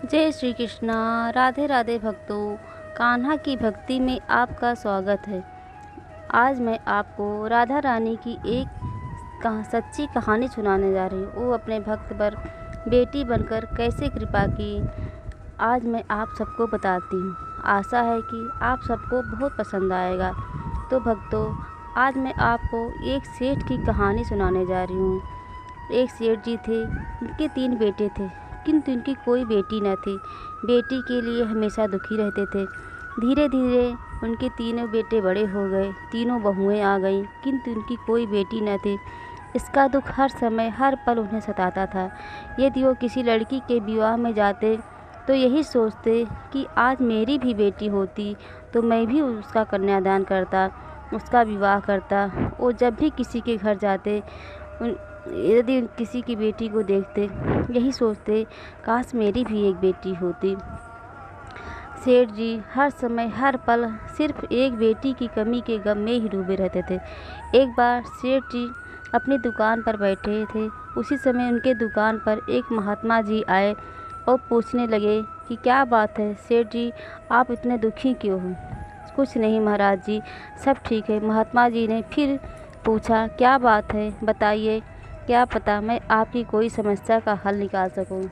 जय श्री कृष्णा। राधे राधे भक्तों, कान्हा की भक्ति में आपका स्वागत है। आज मैं आपको राधा रानी की एक सच्ची कहानी सुनाने जा रही हूँ। वो अपने भक्त पर बेटी बनकर कैसे कृपा की, आज मैं आप सबको बताती हूँ। आशा है कि आप सबको बहुत पसंद आएगा। तो भक्तों, आज मैं आपको एक सेठ की कहानी सुनाने जा रही हूँ। एक सेठ जी थे, उनके 3 बेटे थे, किंतु उनकी कोई बेटी न थी। बेटी के लिए हमेशा दुखी रहते थे। धीरे धीरे उनके तीनों बेटे बड़े हो गए, तीनों बहुएं आ गईं, किंतु उनकी कोई बेटी न थी। इसका दुख हर समय हर पल उन्हें सताता था। यदि वो किसी लड़की के विवाह में जाते तो यही सोचते कि आज मेरी भी बेटी होती तो मैं भी उसका कन्यादान करता, उसका विवाह करता। वो जब भी किसी के घर जाते, यदि किसी की बेटी को देखते यही सोचते, काश मेरी भी एक बेटी होती। सेठ जी हर समय हर पल सिर्फ एक बेटी की कमी के गम में ही डूबे रहते थे। एक बार सेठ जी अपनी दुकान पर बैठे थे। उसी समय उनके दुकान पर एक महात्मा जी आए और पूछने लगे कि क्या बात है सेठ जी, आप इतने दुखी क्यों हो? कुछ नहीं महाराज जी, सब ठीक है। महात्मा जी ने फिर पूछा, क्या बात है बताइए, क्या पता मैं आपकी कोई समस्या का हल निकाल सकूं।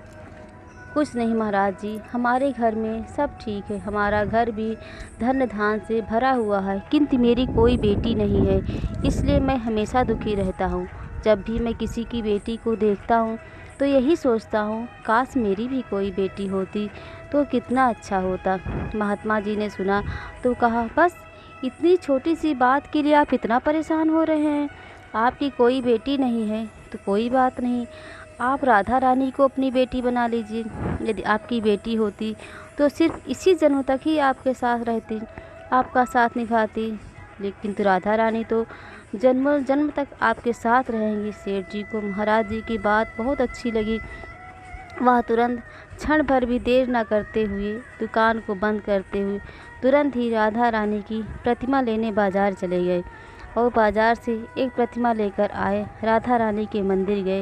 कुछ नहीं महाराज जी, हमारे घर में सब ठीक है। हमारा घर भी धन धान से भरा हुआ है, किंतु मेरी कोई बेटी नहीं है, इसलिए मैं हमेशा दुखी रहता हूँ। जब भी मैं किसी की बेटी को देखता हूँ तो यही सोचता हूँ, काश मेरी भी कोई बेटी होती तो कितना अच्छा होता। महात्मा जी ने सुना तो कहा, बस इतनी छोटी सी बात के लिए आप इतना परेशान हो रहे हैं? आपकी कोई बेटी नहीं है तो कोई बात नहीं, आप राधा रानी को अपनी बेटी बना लीजिए। यदि आपकी बेटी होती तो सिर्फ इसी जन्म तक ही आपके साथ रहती, आपका साथ निभाती, लेकिन तो राधा रानी तो जन्म जन्म तक आपके साथ रहेंगी। सेठ जी को महाराज जी की बात बहुत अच्छी लगी। वह तुरंत क्षण भर भी देर न करते हुए, दुकान को बंद करते हुए तुरंत ही राधा रानी की प्रतिमा लेने बाजार चले गए और बाजार से एक प्रतिमा लेकर आए। राधा रानी के मंदिर गए,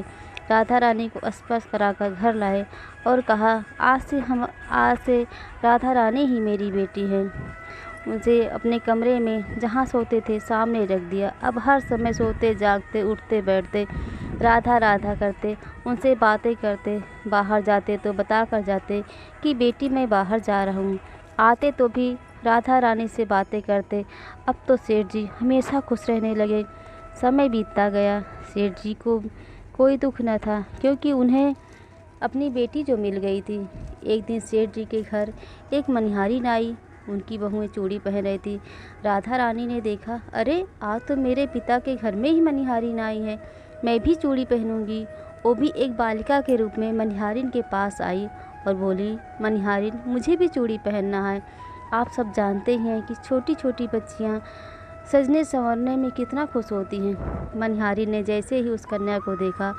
राधा रानी को स्पर्श कराकर घर लाए और कहा, आज से राधा रानी ही मेरी बेटी है। मुझे अपने कमरे में जहाँ सोते थे सामने रख दिया। अब हर समय सोते जागते उठते बैठते राधा राधा करते, उनसे बातें करते। बाहर जाते तो बता कर जाते कि बेटी मैं बाहर जा रहा हूँ। आते तो भी राधा रानी से बातें करते। अब तो सेठ जी हमेशा खुश रहने लगे। समय बीतता गया, सेठ जी को कोई दुख न था, क्योंकि उन्हें अपनी बेटी जो मिल गई थी। एक दिन सेठ जी के घर एक मनिहारी आई। उनकी बहुएं चूड़ी पहन रही थी। राधा रानी ने देखा, अरे आज तो मेरे पिता के घर में ही मनिहारिन आई है, मैं भी चूड़ी पहनूंगी। वो भी एक बालिका के रूप में मनिहारिन के पास आई और बोली, मनिहारिन मुझे भी चूड़ी पहनना है। आप सब जानते हैं कि छोटी छोटी बच्चियाँ सजने संवरने में कितना खुश होती हैं। मनिहारिन ने जैसे ही उस कन्या को देखा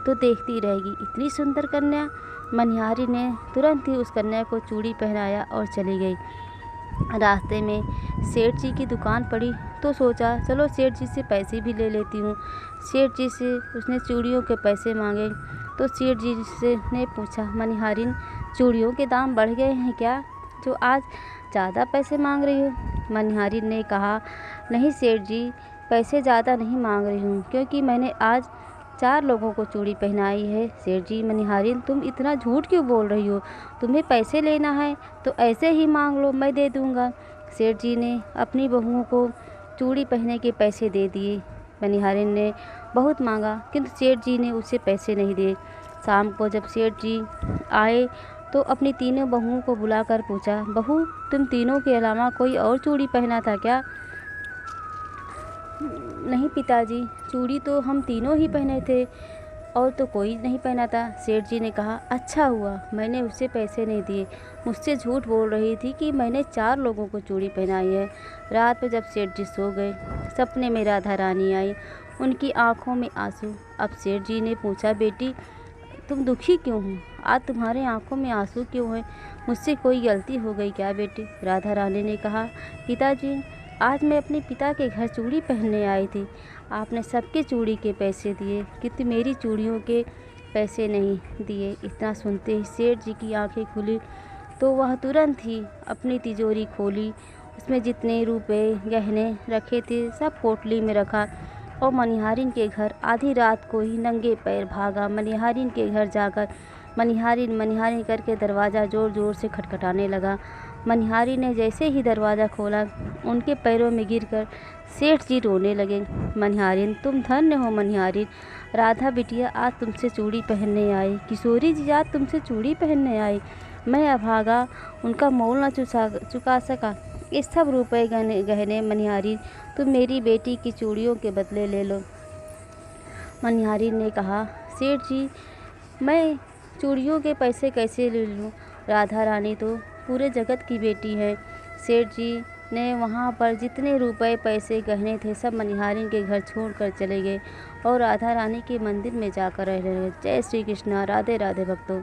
तो देखती रहेगी, इतनी सुंदर कन्या। मनिहारिन ने तुरंत ही उस कन्या को चूड़ी पहनाया और चली गई। रास्ते में सेठ जी की दुकान पड़ी तो सोचा, चलो सेठ जी से पैसे भी ले लेती हूँ। सेठ जी से उसने चूड़ियों के पैसे मांगे तो सेठ जी से ने पूछा, मनिहारिन चूड़ियों के दाम बढ़ गए हैं क्या, जो आज ज़्यादा पैसे मांग रही हो? मनिहारिन ने कहा, नहीं सेठ जी, पैसे ज़्यादा नहीं मांग रही हूँ, क्योंकि मैंने आज 4 लोगों को चूड़ी पहनाई है। सेठ जी, मनिहारिन तुम इतना झूठ क्यों बोल रही हो? तुम्हें पैसे लेना है तो ऐसे ही मांग लो, मैं दे दूँगा। सेठ जी ने अपनी बहुओं को चूड़ी पहनने के पैसे दे दिए। मनिहारिन ने बहुत मांगा, किंतु सेठ जी ने उसे पैसे नहीं दिए। शाम को जब सेठ जी आए तो अपनी तीनों बहुओं को बुलाकर पूछा, बहू तुम तीनों के अलावा कोई और चूड़ी पहना था क्या? नहीं पिताजी, चूड़ी तो हम तीनों ही पहने थे और तो कोई नहीं पहना था। सेठ जी ने कहा, अच्छा हुआ मैंने उसे पैसे नहीं दिए, मुझसे झूठ बोल रही थी कि मैंने 4 लोगों को चूड़ी पहनाई है। रात में जब सेठ जी सो गए, सपने में राधा रानी आई, उनकी आंखों में आंसू। अब सेठ जी ने पूछा, बेटी तुम दुखी क्यों हो? आज तुम्हारे आंखों में आंसू क्यों है? मुझसे कोई गलती हो गई क्या बेटी? राधा रानी ने कहा, पिताजी आज मैं अपने पिता के घर चूड़ी पहनने आई थी। आपने सबके चूड़ी के पैसे दिए, किंतु मेरी चूड़ियों के पैसे नहीं दिए। इतना सुनते ही सेठ जी की आंखें खुली तो वह तुरंत ही अपनी तिजोरी खोली। उसमें जितने रुपए गहने रखे थे सब पोटली में रखा और मनिहारिन के घर आधी रात को ही नंगे पैर भागा। मनिहारिन के घर जाकर मनिहारिन मनिहारिन करके दरवाज़ा ज़ोर ज़ोर से खटखटाने लगा। मनिहारी ने जैसे ही दरवाज़ा खोला उनके पैरों में गिरकर सेठ जी रोने लगे। मनिहारिन, तुम धन्य हो मनिहारिन, राधा बिटिया आज तुमसे चूड़ी पहनने आई, किशोरी जी आज तुमसे चूड़ी पहनने आई। मैं अभागा उनका मोल न चुका सका। ये सब रुपए गहने मनिहारिन तुम मेरी बेटी की चूड़ियों के बदले ले लो। मनिहारिन ने कहा, सेठ जी मैं चूड़ियों के पैसे कैसे ले लूँ? राधा रानी तो पूरे जगत की बेटी है। सेठ जी ने वहाँ पर जितने रुपए पैसे गहने थे सब मनिहारिन के घर छोड़कर चले गए और राधा रानी के मंदिर में जाकर रहने लगे। जय श्री कृष्णा। राधे राधे भक्तों।